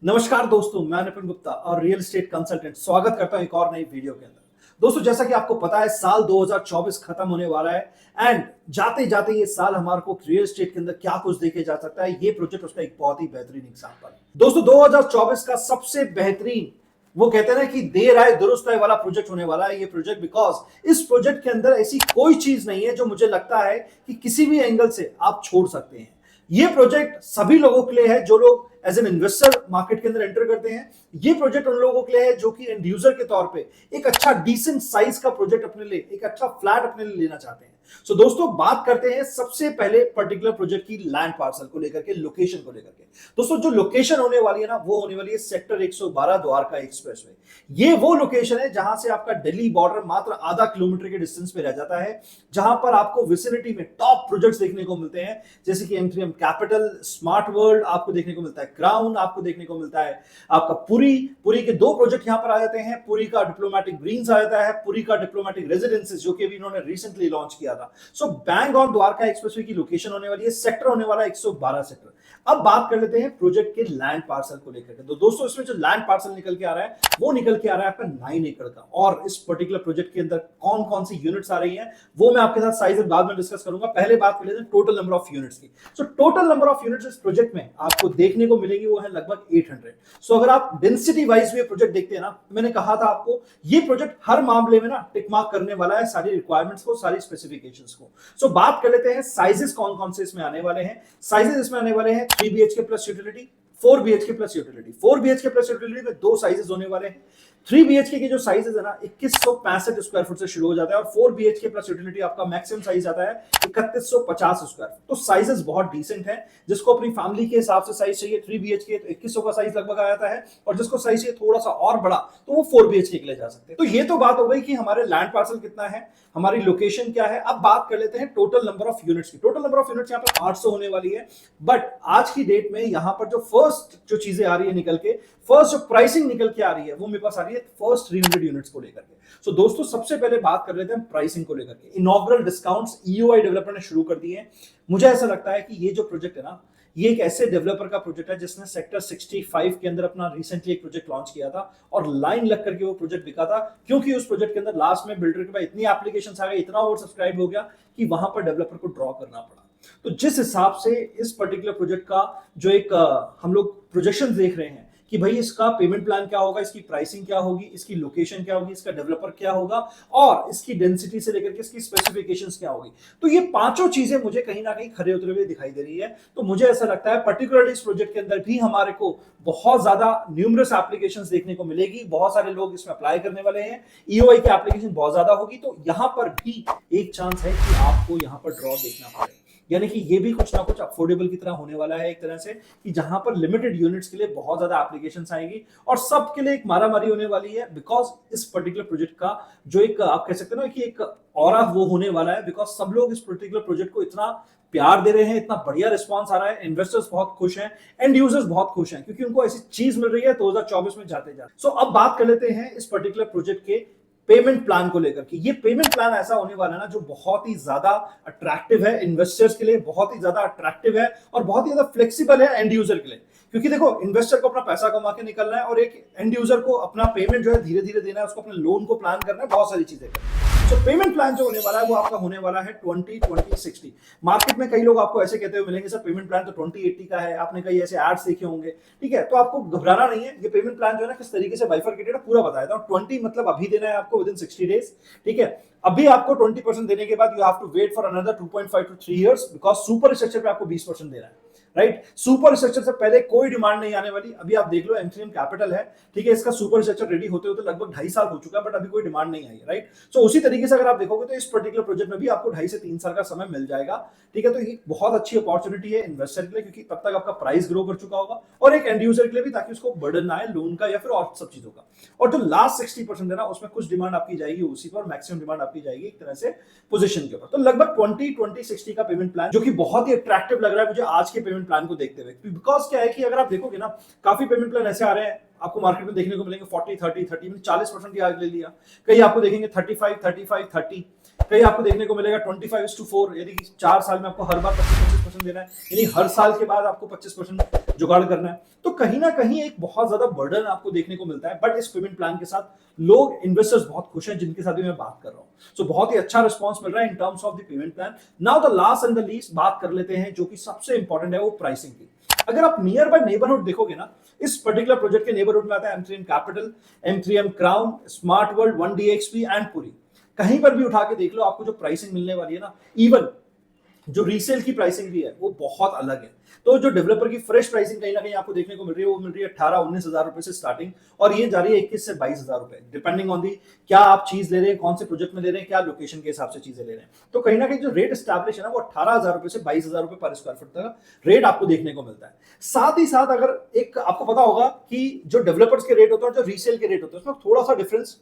नमस्कार दोस्तों, मैं निपुण गुप्ता और रियल एस्टेट कंसल्टेंट स्वागत करता हूं एक और नई वीडियो के अंदर। दोस्तों, जैसा कि आपको पता है, साल 2024 खत्म होने वाला है एंड जाते जाते ये साल हमारे को रियल एस्टेट के अंदर क्या कुछ देखे जा सकता है, ये प्रोजेक्ट उसका एक बहुत ही बेहतरीन एग्जांपल है। दोस्तों, 2024 का सबसे बेहतरीन, वो कहते हैं ना कि देर आए दुरुस्त आए वाला प्रोजेक्ट होने वाला है ये प्रोजेक्ट, बिकॉज इस प्रोजेक्ट के अंदर ऐसी कोई चीज नहीं है जो मुझे लगता है कि किसी भी एंगल से आप छोड़ सकते हैं। ये प्रोजेक्ट सभी लोगों के लिए है जो लोग एज एन इन्वेस्टर मार्केट के अंदर एंटर करते हैं। ये प्रोजेक्ट उन लोगों के लिए है जो कि एंड यूजर के तौर पे एक अच्छा डिसेंट साइज का प्रोजेक्ट अपने लिए, एक अच्छा फ्लैट अपने लिए लेना चाहते हैं। सो दोस्तों, बात करते हैं सबसे पहले पर्टिकुलर प्रोजेक्ट की लैंड पार्सल को लेकर के, लोकेशन को लेकर के। दोस्तों, जो लोकेशन होने वाली है ना, वो होने वाली है सेक्टर 112 द्वारका एक्सप्रेसवे। ये वो लोकेशन है जहां से आपका दिल्ली बॉर्डर मात्र आधा किलोमीटर के डिस्टेंस पे रह जाता है, जहां पर आपको विसिनिटी में टॉप प्रोजेक्ट्स देखने को मिलते हैं, जैसे कि M3M कैपिटल, स्मार्ट वर्ल्ड आपको देखने को मिलता है, क्राउन आपको देखने को मिलता है, आपका पुरी के दो प्रोजेक्ट यहां पर आ जाते हैं। पुरी का डिप्लोमेटिक ग्रीन्स आ जाता है, पुरी का डिप्लोमेटिक रेजिडेंसेस जो कि भी इन्होंने रिसेंटली लॉन्च किया था। सो बैंग ऑन द्वारका एक्सप्रेसवे की लोकेशन होने वाली है, सेक्टर होने वाला है 112 सेक्टर। अब बात कर लेते हैं प्रोजेक्ट के लैंड पार्सल को लेकर के। तो दोस्तों, इसमें जो लैंड पार्सल निकल के आ रहा है वो निकल के आ रहा है आपका 9 एकड़ का। और इस पर्टिकुलर प्रोजेक्ट के अंदर कौन कौन सी यूनिट्स आ रही हैं वो मैं आपके साथ साइज बाद में डिस्कस करूंगा। पहले बात कर लेते हैं टोटल नंबर ऑफ यूनिट्स की। So total number of units इस प्रोजेक्ट में आपको देखने को मिलेगी वो है लगभग 800। सो अगर आप डेंसिटी वाइज ये प्रोजेक्ट देखते हैं ना, मैंने कहा था आपको ये प्रोजेक्ट हर मामले में ना टिक मार्क करने वाला है सारी रिक्वायरमेंट्स को, सारी स्पेसिफिकेशंस को। सो बात कर लेते हैं साइजेस कौन कौन से इसमें आने वाले हैं। साइजेस इसमें आने वाले हैं 3 BHK plus utility, 4 BHK plus utility. 4 BHK plus utility में दो साइजेस होने वाले हैं। 3 BHK के जो साइजेस है ना 2165 स्क्वायर फुट से शुरू हो जाता है, और 4 BHK प्लस यूटिलिटी आपका मैक्सिमम साइज आता है 3150 स्क्वायर फुट। तो साइजेस बहुत डिसेंट है। जिसको अपनी फैमिली के हिसाब से साइज चाहिए 3 BHK तो 2100 का साइज लगभग आ जाता है, और जिसको साइज चाहिए थोड़ा सा और बड़ा तो वो 4 BHK के लिए जा सकते हैं। तो ये तो बात हो गई कि हमारे लैंड पार्सल कितना है, हमारी लोकेशन क्या है। अब बात कर लेते हैं टोटल नंबर ऑफ यूनिट्स की। टोटल नंबर ऑफ यूनिट्स यहाँ पर 800 होने वाली है, बट आज की डेट में यहाँ पर जो फर्स्ट जो चीजें आ रही है निकल के, फर्स्ट जो प्राइसिंग निकल के आ रही है वो मेरे पास आ रही है फर्स्ट 300 यूनिट्स को लेकर के। सो दोस्तों, सबसे पहले बात कर लेते हैं प्राइसिंग को लेकर के। इनॉग्रल डिस्काउंट्स EOI डेवलपर ने शुरू कर दिए हैं। मुझे ऐसा लगता है कि ये जो प्रोजेक्ट है ना, ये एक ऐसे डेवलपर का प्रोजेक्ट है जिसने सेक्टर 65 के अंदर अपना रिसेंटली एक प्रोजेक्ट लॉन्च किया था, और लाइन लग करके वो प्रोजेक्ट बिका था, क्योंकि उस प्रोजेक्ट के अंदर लास्ट में बिल्डर के पास इतनी एप्लीकेशंस आ गई, इतना ओवर सब्सक्राइब हो गया कि वहां पर डेवलपर को ड्रॉ करना पड़ा। तो जिस हिसाब से इस पर्टिकुलर प्रोजेक्ट का जो एक हम लोग प्रोजेक्शन देख रहे हैं कि भाई इसका पेमेंट प्लान क्या होगा, इसकी प्राइसिंग क्या होगी, इसकी लोकेशन क्या होगी, इसका डेवलपर क्या होगा, और इसकी डेंसिटी से लेकर के इसकी स्पेसिफिकेशंस क्या होगी, तो ये पांचों चीजें मुझे कहीं ना कहीं खरे उतरे हुए दिखाई दे रही है। तो मुझे ऐसा लगता है पर्टिकुलरली इस प्रोजेक्ट के अंदर भी हमारे को बहुत ज्यादा न्यूमरस एप्लीकेशंस देखने को मिलेगी, बहुत सारे लोग इसमें अप्लाई करने वाले हैं, EOI की एप्लीकेशन बहुत ज्यादा होगी। तो यहां पर भी एक चांस है कि आपको यहां पर ड्रॉ देखना पड़े, यानी कि ये भी कुछ ना कुछ अफोर्डेबल की तरह होने वाला है एक तरह से, कि जहां पर लिमिटेड यूनिट्स के लिए बहुत ज्यादा एप्लीकेशंस आएगी और सबके लिए एक मारामारी होने वाली है। बिकॉज इस पर्टिकुलर प्रोजेक्ट का जो एक आप कह सकते हो ना कि एक ऑरा वो होने वाला है, बिकॉज सब लोग इस पर्टिकुलर प्रोजेक्ट को इतना प्यार दे रहे हैं, इतना बढ़िया रिस्पॉन्स आ रहा है, इन्वेस्टर्स बहुत खुश हैं, एंड यूजर्स बहुत खुश हैं, क्योंकि उनको ऐसी चीज मिल रही है 2024 में जाते जाते। सो अब बात कर लेते हैं इस पर्टिकुलर प्रोजेक्ट के पेमेंट प्लान को लेकर के। ये पेमेंट प्लान ऐसा होने वाला है ना जो बहुत ही ज्यादा अट्रैक्टिव है इन्वेस्टर्स के लिए, बहुत ही ज्यादा अट्रैक्टिव है और बहुत ही ज्यादा फ्लेक्सिबल है एंड यूजर के लिए। क्योंकि देखो, इन्वेस्टर को अपना पैसा कमा के निकलना है और एक एंड यूजर को अपना पेमेंट जो है धीरे धीरे देना है, उसको अपने लोन को प्लान करना है, बहुत सारी चीजें करना है। तो पेमेंट प्लान जो होने वाला है वो आपका होने वाला है 20-20-60। मार्केट में कई लोग आपको ऐसे कहते हुए मिलेंगे, सर पेमेंट प्लान तो 20-80 का है, आपने कई ऐसे एड्स देखे होंगे, ठीक है। तो आपको घबराना नहीं है, ये पेमेंट प्लान जो है ना किस तरीके से बाइफरकेटेड है पूरा बताया था। 20 मतलब अभी देना है आपको विदिन 60 डेज, ठीक है। अभी आपको 20% देने के बाद you have to wait for another 2.5 to 3 years, because superstructure पे आपको 20% देना है, राइट। सुपर स्ट्रक्चर से पहले कोई डिमांड नहीं आने वाली। अभी आप देख लो M3M कैपिटल है, ठीक है, इसका सुपर स्ट्रक्चर रेडी होते होते लगभग 2.5 साल हो चुका है, बट अभी कोई डिमांड नहीं आई है, राइट। सो उसी तरीके से अगर आप देखोगे तो इस पर्टिकुलर प्रोजेक्ट में भी आपको 2.5 से 3 साल का समय मिल जाएगा, ठीक है। तो ये बहुत अच्छी अपॉर्चुनिटी है इन्वेस्टर के लिए, क्योंकि तब तक आपका प्राइस ग्रो कर चुका होगा, और एक एंड यूजर के लिए भी, ताकि उसको बर्डन ना आए लोन का या फिर और सब चीजों का। और जो लास्ट 60% है ना, उसमें कुछ डिमांड आपकी जाएगी उसी पर, मैक्सिमम डिमांड आपकी जाएगी एक तरह से पोजीशन के ऊपर। तो लगभग 20-20-60 का पेमेंट प्लान, जो कि बहुत ही अट्रैक्टिव लग रहा है मुझे आज के पेमेंट प्लान को देखते हुए। बिकॉज क्या है कि अगर आप देखोगे ना, काफी पेमेंट प्लान ऐसे आ रहे हैं आपको मार्केट में देखने को मिलेंगे 40-30-30 में 40% की आज ले लिया, कहीं आपको देखेंगे 35-35-30, कहीं आपको देखने को मिलेगा 25:4, यानी कि 4 साल में आपको हर बार 25% देना है, यानी हर साल के बाद आपको 25% जुगाड़ करना है। तो कहीं ना कहीं एक बहुत ज्यादा बर्डन आपको देखने को मिलता है, बट इस पेमेंट प्लान के साथ लोग इन्वेस्टर्स बहुत खुश हैं, जिनके साथ भी मैं बात कर रहा हूँ। सो बहुत ही अच्छा रिस्पॉन्स मिल रहा है in terms of the payment plan. Now the last and the least बात कर लेते हैं, जो कि सबसे इंपॉर्टेंट है, वो प्राइसिंग की। अगर आप नियर बाय नेबरहुड देखोगे ना, इस पर्टिकुलर प्रोजेक्ट के नेबरहुड में आता है M3M capital, M3M crown, smart world, 1DXP and Puri. कहीं पर भी उठा के देख लो, आपको जो प्राइसिंग मिलने वाली है ना, इवन जो रीसेल की प्राइसिंग भी है वो बहुत अलग है। तो जो डेवलपर की फ्रेश प्राइसिंग कहीं ना कहीं आपको देखने को मिल रही है, वो मिल रही है 18-19 हजार रुपए से स्टार्टिंग, और ये जा रही है 21 से 22 हजार रुपए, डिपेंडिंग ऑन दी क्या आप चीज ले रहे हैं, कौन से प्रोजेक्ट में ले रहे हैं, क्या लोकेशन के हिसाब से चीजें ले रहे हैं। तो कहीं ना कहीं जो रेट एस्टैब्लिश है ना, वो 18,000 रुपए से 22,000 रुपए पर स्क्वायर फुट तक रेट आपको देखने को मिलता है। साथ ही साथ अगर एक आपको पता होगा कि जो डेवलपर्स के रेट होते हैं और जो रीसेल के रेट होते हैं, उसमें थोड़ा सा डिफरेंस,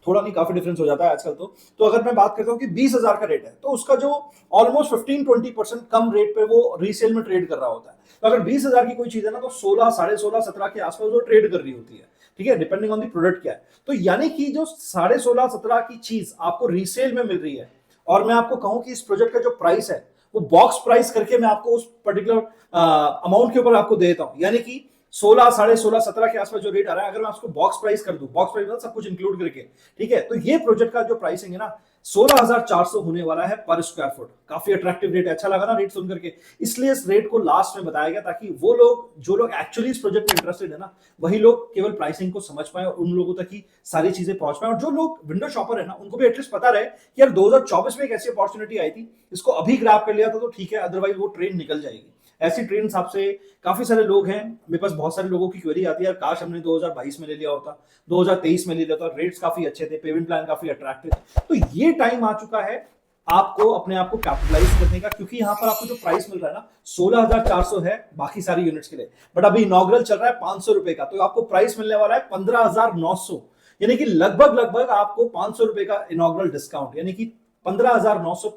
थोड़ा नहीं काफी डिफरेंस हो जाता है आजकल। तो अगर मैं बात करता हूं कि 20,000 का रेट है, तो उसका जो ऑलमोस्ट 15-20% कम रेट पे वो रीसेल में ट्रेड कर रहा होता है। तो अगर 20,000 की कोई चीज है ना, तो 16, 16.5, 17 के आसपास वो ट्रेड कर रही होती है, ठीक है, डिपेंडिंग ऑन दी प्रोडक्ट क्या है। तो यानी कि जो 16.5, 17 की चीज आपको रीसेल में मिल रही है, और मैं आपको कहूं कि इस प्रोजेक्ट का जो प्राइस है, वो बॉक्स प्राइस करके मैं आपको उस पर्टिकुलर अमाउंट के ऊपर आपको दे देता हूं, यानी कि 16, 16.5, 17 के आसपास जो रेट आ रहा है, अगर मैं उसको बॉक्स प्राइस कर दूं, बॉक्स प्राइस मतलब सब कुछ इंक्लूड करके, ठीक है, तो ये प्रोजेक्ट का जो प्राइसिंग है ना, 16,400 होने वाला है पर स्क्वायर फुट। काफी अट्रैक्टिव रेट है, अच्छा लगा ना रेट सुन करके, इसलिए इस रेट को लास्ट में बताया गया, ताकि वो लोग जो लोग एक्चुअली इस प्रोजेक्ट में इंटरेस्टेड है ना, वही लोग केवल प्राइसिंग को समझ पाए और उन लोगों तक ही सारी चीजें पहुंच पाए। और जो लोग विंडो शॉपर है ना, उनको भी एटलीस्ट पता रहे कि यार 2024 में एक ऐसी अपॉर्चुनिटी आई थी, इसको अभी ग्रैब कर लिया था तो ठीक है, अदरवाइज वो ट्रेन निकल जाएगी। ऐसी ट्रेन आपसे काफी सारे लोग हैं, मेरे पास बहुत सारे लोगों की क्वेरी आती है, यार काश हमने 2022 में ले लिया होता, 2023 में ले लिया होता, रेट्स काफी अच्छे थे, पेमेंट प्लान काफी अट्रैक्टिव। तो ये टाइम आ चुका है आपको अपने आप को कैपिटलाइज करने का, क्योंकि यहां पर आपको जो प्राइस मिल रहा है ना, 16,400 है बाकी सारी यूनिट्स के लिए, बट अभी इनॉग्रल चल रहा है 500 रुपए का, तो आपको प्राइस मिलने वाला है 15,900, यानी कि लगभग लगभग आपको 500 रुपए का इनॉग्रल डिस्काउंट, यानी कि 15,900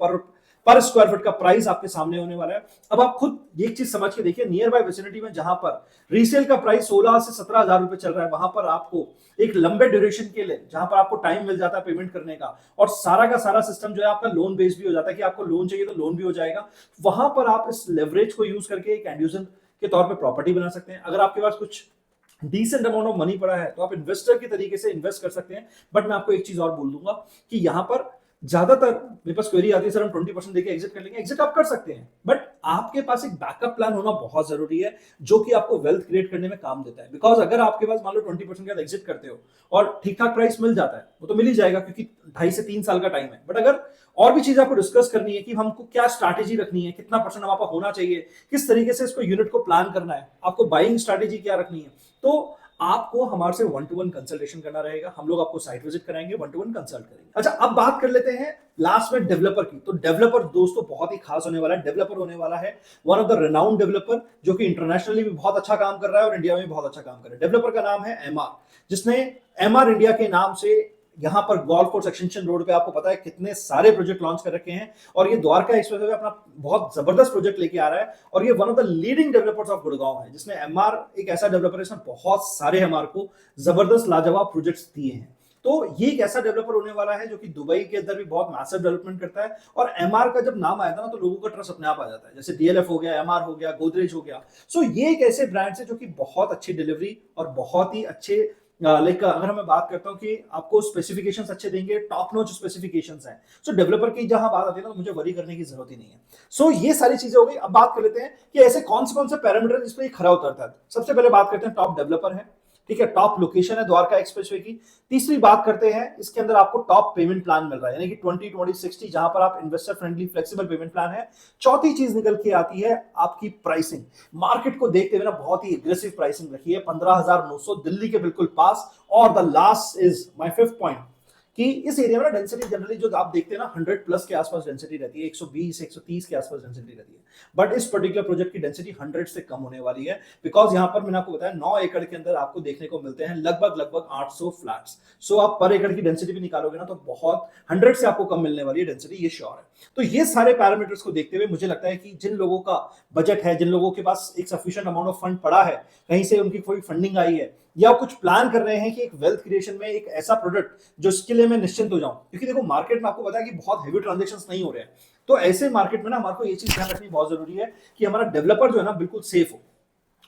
पर स्क्वायर फुट का प्राइस आपके सामने होने वाला है। अब आप खुद एक चीज समझ के देखिए, नियर बाय विसिनिटी में जहां पर रीसेल का प्राइस 16 से 17,000 रुपए चल रहा है, वहां पर आपको एक लंबे ड्यूरेशन के लिए, जहां पर आपको टाइम मिल जाता है पेमेंट करने का, और सारा का सारा सिस्टम जो है आपका लोन बेस्ड भी हो जाता है, कि आपको लोन चाहिए तो लोन भी हो जाएगा, वहां पर आप इस लेवरेज को यूज करके एक एंड यूजर के तौर पर प्रॉपर्टी बना सकते हैं। अगर आपके पास कुछ डिसेंट अमाउंट ऑफ मनी पड़ा है, तो आप इन्वेस्टर की तरीके से इन्वेस्ट कर सकते हैं। बट मैं आपको एक चीज और बोल दूंगा कि यहां पर ज्यादातर मेरे पास क्वेरी आती है, सर हम 20% देके एग्जिट कर लेंगे। एग्जिट आप कर सकते हैं, बट आपके पास एक बैकअप प्लान होना बहुत जरूरी है, जो कि आपको वेल्थ क्रिएट करने में काम देता है। बिकॉज अगर आपके पास मान लो 20% के बाद एग्जिट करते हो और ठीक ठाक प्राइस मिल जाता है, वो तो मिल ही जाएगा, क्योंकि 2.5 से 3 साल का टाइम है। बट अगर और भी चीज आपको डिस्कस करनी है कि हमको क्या स्ट्रैटेजी रखनी है, कितना परसेंट हमारे पास होना चाहिए, किस तरीके से इसको यूनिट को प्लान करना है, आपको बाइंग स्ट्रैटेजी क्या रखनी है, तो आपको हमारे से 1-to-1 कंसल्टेशन करना रहेगा। हम लोग आपको साइट विजिट कराएंगे, 1-to-1 कंसल्ट करेंगे। अच्छा, अब बात कर लेते हैं लास्ट में डेवलपर की। तो डेवलपर दोस्तों बहुत ही खास होने वाला है। डेवलपर होने वाला है one of the renowned developer, जो कि इंटरनेशनली भी बहुत अच्छा काम कर रहा है और इंडिया में भी बहुत अच्छा काम कर रहा है। डेवलपर का नाम है एमआर, जिसने एमआर इंडिया के नाम से यहां पर गोल्फ कोर्स एक्सटेंशन रोड पे आपको पता है कितने सारे प्रोजेक्ट लॉन्च कर रखे हैं, और ये द्वारका एक्सप्रेसवे अपना बहुत जबरदस्त प्रोजेक्ट लेके आ रहा है, और ये one of the leading developers of Gurgaon है, जिसने एमआर एक ऐसा डेवलपर है जिसने बहुत सारे एमआर को जबरदस्त लाजवाब प्रोजेक्ट्स दिए हैं। तो ये एक ऐसा डेवलपर होने वाला है जो कि दुबई के अंदर भी बहुत मैसिव डेवलपमेंट करता है, और एमआर का जब नाम आया था ना, तो लोगों का ट्रस्ट अपने आप आ जाता है, जैसे डीएलएफ हो गया, एमआर हो गया, गोदरेज हो गया। सो ये एक ऐसे ब्रांड्स है जो कि बहुत अच्छी डिलीवरी और बहुत ही अच्छे लाइक अगर मैं बात करता हूं कि आपको स्पेसिफिकेशंस अच्छे देंगे, टॉप नॉच स्पेसिफिकेशंस हैं। सो डेवलपर की जहां बात आती है ना, तो मुझे वरी करने की जरूरत ही नहीं है। सो ये सारी चीजें हो गई। अब बात कर लेते हैं कि ऐसे कौन से पैरामीटर जिस पे खरा उतरता है। सबसे पहले बात करते हैं टॉप डेवलपर है, ठीक है, टॉप लोकेशन है द्वारका एक्सप्रेसवे की। तीसरी बात करते हैं, इसके अंदर आपको टॉप पेमेंट प्लान मिल रहा है, यानी कि 20-20-60, जहां पर आप investor friendly flexible pavement plan है। चौथी चीज निकल के आती है आपकी प्राइसिंग। मार्केट को देखते हुए ना बहुत ही एग्रेसिव प्राइसिंग रखी है, 15,900 दिल्ली के बिल्कुल पास। और the last is my fifth point, कि इस एरिया में ना डेंसिटी जनरली जो आप देखते हैं ना 100 प्लस के आसपास डेंसिटी रहती है, 120 130 के आसपास डेंसिटी रहती है, बट इस पर्टिकुलर प्रोजेक्ट की डेंसिटी 100 से कम होने वाली है। बिकॉज यहां पर मैंने आपको बताया 9 एकड़ के अंदर आपको देखने को मिलते हैं लगभग 800 फ्लैट्स। सो आप पर एकड़ की डेंसिटी भी निकालोगे ना, तो बहुत 100 से आपको कम मिलने वाली है डेंसिटी, ये श्योर है। तो ये सारे पैरामीटर्स को देखते हुए मुझे लगता है कि जिन लोगों का बजट है, जिन लोगों के पास एक सफिशिएंट अमाउंट ऑफ फंड पड़ा है, कहीं से उनकी कोई फंडिंग आई है, या कुछ प्लान कर रहे हैं कि एक वेल्थ क्रिएशन में एक ऐसा प्रोडक्ट जो इसके लिए में मैं निश्चिंत हो जाऊं, क्योंकि देखो मार्केट में आपको पता है कि बहुत हेवी ट्रांजेक्शंस नहीं हो रहे हैं। तो ऐसे मार्केट में ना हमारे को ये चीज ध्यान रखनी बहुत जरूरी है कि हमारा डेवलपर जो है ना बिल्कुल सेफ हो,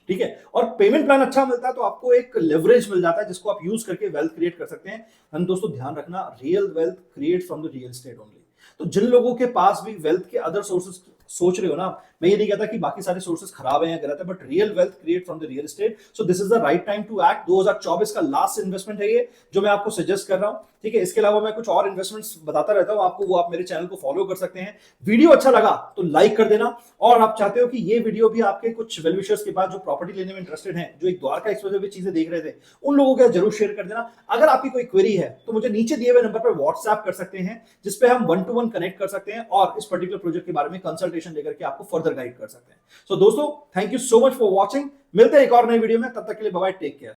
ठीक है। और पेमेंट प्लान अच्छा मिलता है तो आपको एक लेवरेज मिल जाता है जिसको आप यूज करके वेल्थ क्रिएट कर सकते हैं। हम दोस्तों ध्यान रखना, real wealth create from the real estate only. तो जिन लोगों के पास भी वेल्थ के अदर सोर्सेज सोच रहे हो ना, मैं ये नहीं कहता कि बाकी सारे सोर्सेज खराब है या गलत है, but real wealth create from the real estate, so this is the right time to act. 2024 का लास्ट इन्वेस्टमेंट है ये जो मैं आपको सजेस्ट कर रहा हूं, ठीक है। इसके अलावा मैं कुछ और इन्वेस्टमेंट्स बताता रहता हूं आपको, वो आप मेरे चैनल को फॉलो कर सकते हैं। वीडियो अच्छा लगा तो लाइक कर देना, और आप चाहते हो कि ये वीडियो भी आपके कुछ वेल विशर्स के पास जो प्रॉपर्टी लेने में इंटरेस्टेड हैं, जो एक द्वारका एक्सप्रेस पे चीजें देख रहे थे, उन लोगों के जरूर शेयर कर देना। अगर आपकी कोई क्वेरी है तो मुझे नीचे दिए हुए नंबर पर व्हाट्सएप कर सकते हैं, जिसपे हम 1-to-1 कनेक्ट कर सकते हैं और इस पर्टिकुलर प्रोजेक्ट के बारे में कंसल्टेशन लेकर के आपको फर्दर गाइड कर सकते हैं। सो दोस्तों, thank you so much for watching. मिलते हैं एक और नई वीडियो में, तब तक के लिए बाय बाय, टेक केयर।